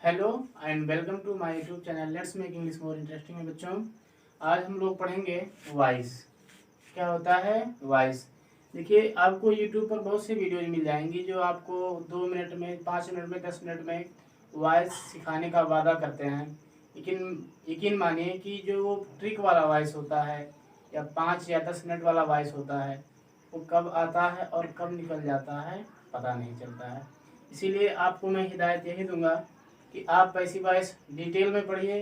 Hello and welcome to my YouTube channel let's make English more interesting. है बच्चों, आज हम लोग पढ़ेंगे वॉइस। क्या होता है वॉइस? देखिए, आपको यूट्यूब पर बहुत सी वीडियोज मिल जाएंगी जो आपको 2 मिनट में, 5 मिनट में, 10 मिनट में वॉइस सिखाने का वादा करते हैं। लेकिन यकीन मानिए कि जो वो ट्रिक वाला वॉइस होता है या 5 या 10 मिनट वाला वॉइस होता है, वो कब आता है और कब निकल जाता है पता नहीं चलता है। इसीलिए आपको मैं हिदायत यही दूंगा कि आप पैसी वॉइस डिटेल में पढ़िए।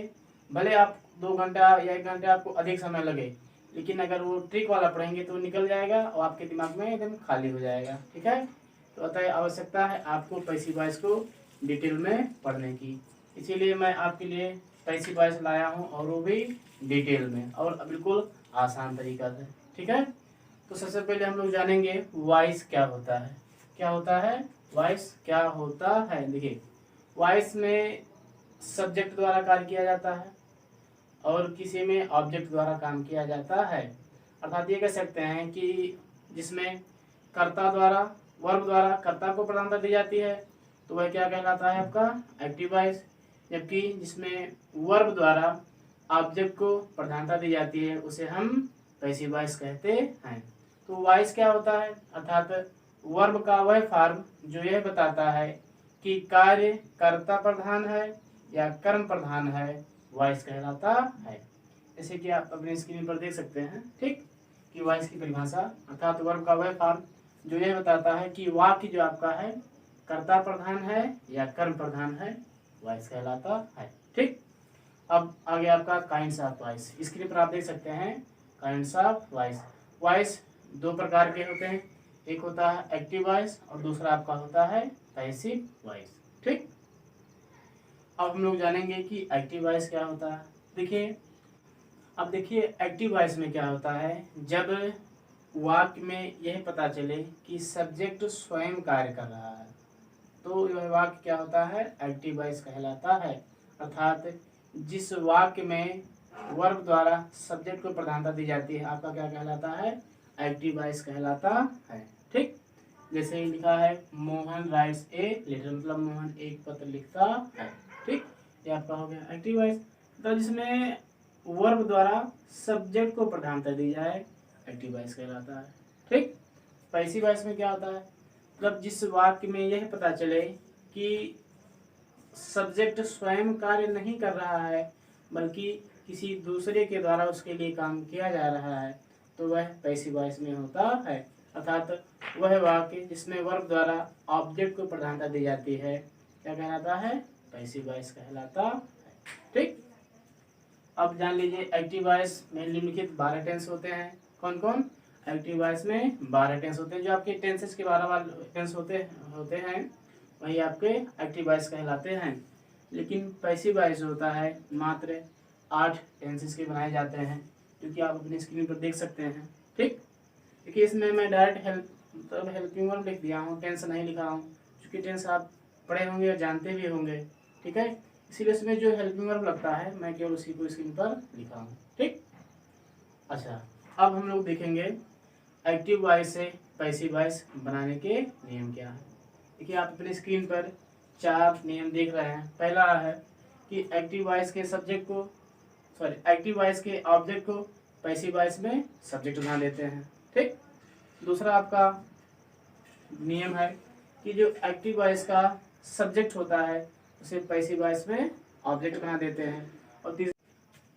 भले आप 2 घंटा या 1 घंटा आपको अधिक समय लगे, लेकिन अगर वो ट्रिक वाला पढ़ेंगे तो निकल जाएगा और आपके दिमाग में एकदम खाली हो जाएगा। ठीक है, तो अतः आवश्यकता है आपको पैसी वॉइस को डिटेल में पढ़ने की। इसीलिए मैं आपके लिए पैसी वॉइस लाया हूँ, और वो भी डिटेल में और बिल्कुल आसान तरीका से। ठीक है, तो सबसे पहले हम लोग जानेंगे वॉइस क्या होता है। क्या होता है वॉइस? क्या होता है, देखिए, वॉइस में सब्जेक्ट द्वारा कार्य किया जाता है और किसी में ऑब्जेक्ट द्वारा काम किया जाता है। अर्थात ये कह सकते हैं कि जिसमें कर्ता द्वारा, वर्ब द्वारा कर्ता को प्रधानता दी जाती है तो वह क्या कहलाता है? आपका एक्टिव वॉइस। जबकि जिसमें वर्ब द्वारा ऑब्जेक्ट को प्रधानता दी जाती है उसे हम पैसिव वॉइस कहते हैं। तो वॉइस क्या होता है? अर्थात वर्ब का वह फॉर्म जो यह बताता है कि कार्य कर्ता प्रधान है या कर्म प्रधान है, वॉइस कहलाता है। जैसे कि आप अपने स्क्रीन पर देख सकते हैं, ठीक, कि वॉइस की परिभाषा अर्थात वर्ब का वह फॉर्म जो यह बताता है कि वाक्य जो आपका है कर्ता प्रधान है या कर्म प्रधान है, वॉइस कहलाता है। ठीक, अब आगे आपका काइंड्स ऑफ वॉइस। स्क्रीन पर आप देख सकते हैं काइंड्स ऑफ वॉइस। वॉइस 2 प्रकार के होते हैं, एक होता है एक्टिव वॉइस और दूसरा आपका होता है पैसिव वॉइस। ठीक, अब हम लोग जानेंगे कि एक्टिव वॉइस क्या होता है। देखिए, अब देखिए एक्टिव वॉइस में क्या होता है, जब वाक्य में यह पता चले कि सब्जेक्ट स्वयं कार्य कर रहा है तो यह वाक्य क्या होता है? एक्टिव वॉइस कहलाता है। अर्थात जिस वाक्य में वर्ब द्वारा सब्जेक्ट को प्रधानता दी जाती है आपका क्या कहलाता है? एक्टिव वॉइस कहलाता है। ठीक, जैसे ही लिखा है मोहन राइट्स ए लेटर, मतलब मोहन एक पत्र लिखता है। ठीक, ये आपका हो गया एक्टिव वॉइस। तो जिसमें वर्ब द्वारा सब्जेक्ट को प्रधानता दी जाए, एक्टिव वॉइस कहलाता है। ठीक, पैसिव वॉइस में क्या होता है? मतलब जिस वाक्य में यह पता चले कि सब्जेक्ट स्वयं कार्य नहीं कर रहा है बल्कि किसी दूसरे के द्वारा उसके लिए काम किया जा रहा है, तो वह पैसिव वॉइस में होता है। अर्थात वह वाक्य जिसमें वर्ब द्वारा ऑब्जेक्ट को प्रधानता दी जाती है क्या कहलाता है? पैसिव वॉइस कहलाता है। ठीक, अब जान लीजिए एक्टिव वॉइस में निम्नलिखित 12 टेंस होते हैं। कौन कौन? एक्टिव वॉइस में 12 टेंस होते हैं। जो आपके टेंसेस के 12 टेंस होते हैं वही आपके एक्टिव वॉइस कहलाते हैं। लेकिन पैसिव वॉइस होता है मात्र 8 टेंसेस के बनाए जाते हैं, जो कि आप अपनी स्क्रीन पर देख सकते हैं। ठीक, देखिए इसमें मैं डायरेक्ट हेल्पिंग वर्ब लिख दिया हूँ, टेंस नहीं लिखा हूँ, क्योंकि टेंस आप पढ़े होंगे और जानते भी होंगे। ठीक है, इसीलिए इसमें जो हेल्पिंग वर्ब लगता है मैं केवल उसी को स्क्रीन पर लिखा हूँ। ठीक, अच्छा, अब हम लोग देखेंगे एक्टिव वॉइस से पैसिव वॉइस बनाने के नियम क्या है। देखिए आप अपनी स्क्रीन पर 4 नियम देख रहे हैं। पहला है कि एक्टिव वॉइस के सब्जेक्ट को, एक्टिव वॉइस के ऑब्जेक्ट को पैसिव वॉइस में सब्जेक्ट बना देते हैं। ठीक, दूसरा आपका नियम है कि जो एक्टिव वॉइस का सब्जेक्ट होता है उसे पैसिव वॉइस में ऑब्जेक्ट बना देते हैं। और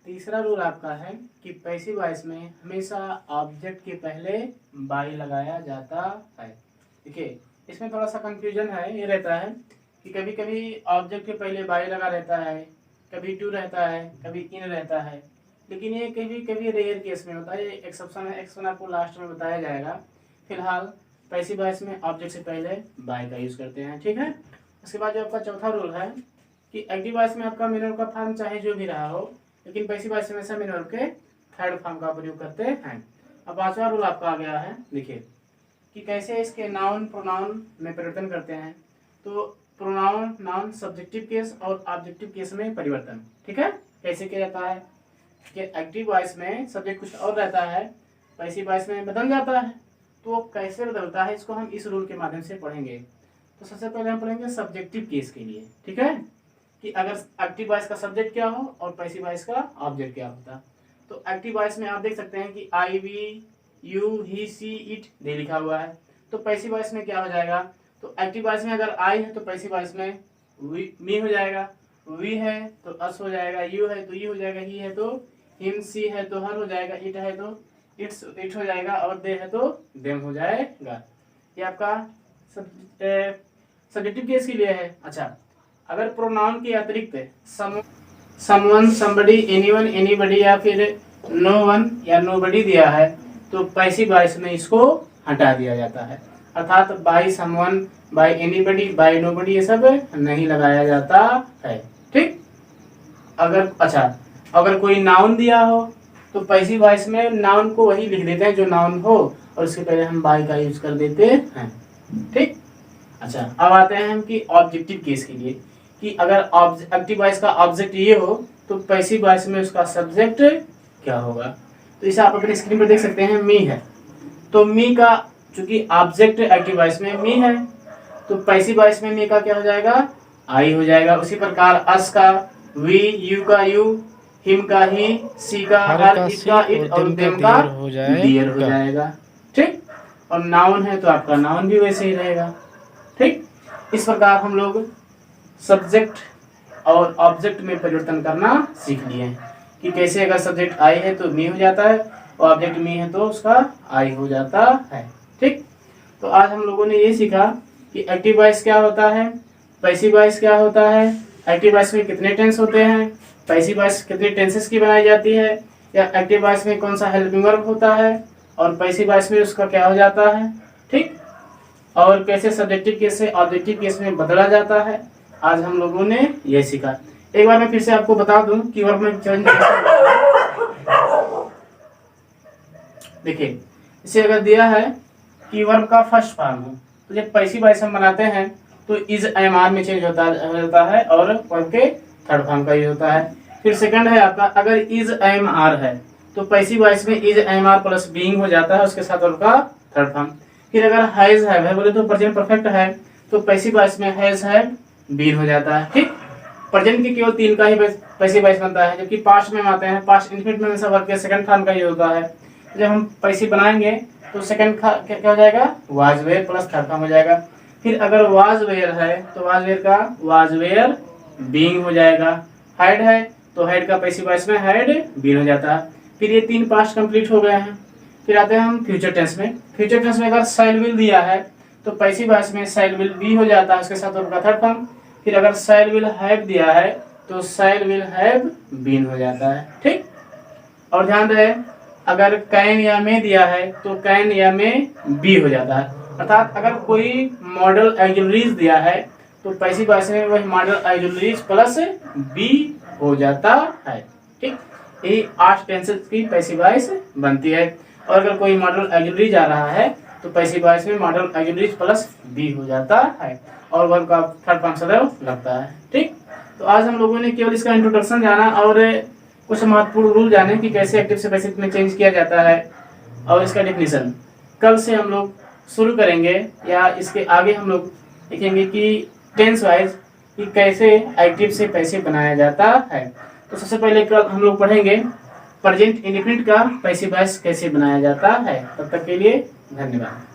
तीसरा रूल आपका है कि पैसिव वॉइस में हमेशा ऑब्जेक्ट के पहले बाई लगाया जाता है। देखिए इसमें थोड़ा सा कंफ्यूजन है, ये रहता है कि कभी कभी ऑब्जेक्ट के पहले बाई लगा रहता है, कभी टू रहता है, कभी इन रहता है, लेकिन ये कभी कभी रेयर केस में होता है। ये एक्सेप्शन है, एक्सेप्शन आपको लास्ट में बताया जाएगा। फिलहाल पैसिव वॉइस में ऑब्जेक्ट से पहले बाय का यूज करते हैं। ठीक है, उसके बाद जो आपका चौथा रूल है कि एक्टिव वॉइस में आपका मेन वर्ब का फॉर्म चाहे जो भी रहा हो, लेकिन पैसिव वॉइस में हमेशा मेन वर्ब के थर्ड फॉर्म का प्रयोग करते हैं। अब पांचवा रूल आपका आ गया है, देखिए कि कैसे इसके नाउन प्रोनाउन में परिवर्तन करते हैं। तो प्रोनाउन नाउन सब्जेक्टिव केस और ऑब्जेक्टिव केस में परिवर्तन, ठीक है, कैसे किया जाता है कि एक्टिव वॉइस में सब्जेक्ट कुछ और रहता है, पैसिव वॉइस में बदल जाता है। तो कैसे बदलता है इसको हम इस रूल के माध्यम से पढ़ेंगे। तो सबसे पहले हम पढ़ेंगे सब्जेक्टिव केस के लिए। ठीक है, कि अगर एक्टिव वॉइस का सब्जेक्ट क्या हो और पैसिव वॉइस का ऑब्जेक्ट क्या होता। तो एक्टिव वॉइस में आप देख सकते हैं कि I, we, you, he, she, it they लिखा हुआ है। तो पैसिव वॉइस में क्या हो जाएगा, तो एक्टिव वॉइस में अगर आई है तो पैसिव वॉइस में मी हो जाएगा, वी है तो अस हो जाएगा, यू है तो यू हो जाएगा, ही है तो हिम, सी है तो हर हो जाएगा, इट है तो इट हो जाएगा, और दे है तो देम हो जाएगा। ये आपका सब्जेक्टिव केस के लिए है। अच्छा, अगर प्रोनाउन के अतिरिक्त समवन, समबडी, एनीवन, एनीबडी या फिर नो वन या नोबडी दिया है तो पैसिव वॉइस में इसको हटा दिया जाता है, अर्थात by someone, by anybody, by nobody ये सब नहीं लगाया जाता है। ठीक। अगर कोई नाउन दिया हो तो पैसिव वॉइस में नाउन को वही लिख देते हैं जो नाउन हो, और उसके पहले हम बाय का यूज कर देते हैं। ठीक। अच्छा, अब आते हैं हम कि ऑब्जेक्टिव केस के लिए, कि अगर एक्टिव वॉइस का ऑब्जेक्ट ये हो तो पैसिव वॉइस में उसका सब्जेक्ट क्या होगा। तो इसे आप अपने स्क्रीन पर देख सकते हैं, मी है। तो मी का चूंकि ऑब्जेक्ट एक्टिव वॉइस में मी है तो पैसिव वॉइस में मी का क्या हो जाएगा, आई हो जाएगा। उसी प्रकार अस का वी, यू का यू, हिम का ही, सी का हर, इट का इट और देम का डियर हो जाएगा। ठीक। और नाउन है तो आपका नाउन भी वैसे ही रहेगा। ठीक। इस प्रकार हम लोग सब्जेक्ट और ऑब्जेक्ट में परिवर्तन करना सीख लिए हैं कि कैसे अगर सब्जेक्ट आई है तो मी हो जाता है और ऑब्जेक्ट मी है तो उसका आई हो जाता है। ठीक। तो आज हम लोगों ने ये सीखा कि एक्टिव वॉइस क्या होता है, पैसिव वॉइस क्या होता है, एक्टिव वॉइस में कितने टेंस होते हैं, पैसिव वॉइस कितने टेंसेस की बनाई जाती है, या एक्टिव वॉइस में कौन सा हेल्पिंग वर्ब होता है और पैसिव वॉइस में उसका क्या हो जाता है। ठीक। और कैसे सब्जेक्टिव केस से ऑब्जेक्टिव केस में बदला जाता है, आज हम लोगों ने ये सीखा। एक बार मैं फिर से आपको बता दूं कि वर्ब में चेंज देखिए, इसे अगर दिया है कि वर्ब का फर्स्ट फॉर्म हो तो जब पैसिव वॉइस हम बनाते हैं तो इज एम आर में चेंज होता है और वर्ब के थर्ड फॉर्म का यूज होता है। फिर सेकंड है आपका, अगर इज एम आर है तो पैसिव वॉइस में is am are plus being हो जाता है उसके साथ वर्ब का थर्ड फॉर्म। फिर अगर हैज है बोले तो प्रेजेंट परफेक्ट है तो पैसिव वॉइस में हैज हैव बीन हो जाता है। ठीक। प्रेजेंट के केवल 3 का ही पैसिव वॉइस बनता है, जबकि पास्ट में आते हैं, पास्ट इंफिनिट में हमेशा वर्ब के सेकंड फॉर्म का यूज होता है। जब हम पैसिव बनाएंगे तो सेकंड क्या हो जाएगा, was were plus third form हो जाएगा। फिर अगर वाज वेयर है तो वाज वेयर का वाज वेयर बीइंग हो जाएगा। हैड है तो हैड का पैसिव वॉइस में हैड बीन हो जाता है। फिर ये 3 पास्ट कंप्लीट हो गए हैं। फिर आते हैं हम फ्यूचर टेंस में। फ्यूचर टेंस में अगर शैल विल दिया है तो पैसिव वॉइस में शैल विल बी हो जाता है उसके साथ वर्ब का थर्ड फॉर्म। फिर अगर शैल विल हैव दिया है तो शैल विल हैव बीन हो जाता है। ठीक। और ध्यान रहे, अगर कैन या मे दिया है तो कैन या मे बी हो जाता है, अर्थात अगर कोई मॉडल ऑक्सिलरीज दिया है तो पैसिव वॉइस में वही मॉडल ऑक्सिलरीज प्लस बी हो जाता है। ठीक। यही 8 टेंसेस की पैसिव वॉइस बनती है। और अगर कोई मॉडल ऑक्सिलरीज आ रहा है तो पैसिव वॉइस में मॉडल ऑक्सिलरीज प्लस बी हो जाता है और वर्ब का थर्ड फॉर्म सदैव लगता है। ठीक। तो आज हम लोगों ने केवल इसका इंट्रोडक्शन जाना और कुछ महत्वपूर्ण रूल जाने कि कैसे एक्टिव से पैसिव में चेंज किया जाता है और इसका डेफिनेशन। कल से हम लोग शुरू करेंगे या इसके आगे हम लोग देखेंगे कि टेंस वाइज कि कैसे एक्टिव से पैसिव बनाया जाता है। तो सबसे पहले कल हम लोग पढ़ेंगे प्रेजेंट इंडेफिनिट का पैसिव वॉइस कैसे बनाया जाता है। तब तक के लिए धन्यवाद।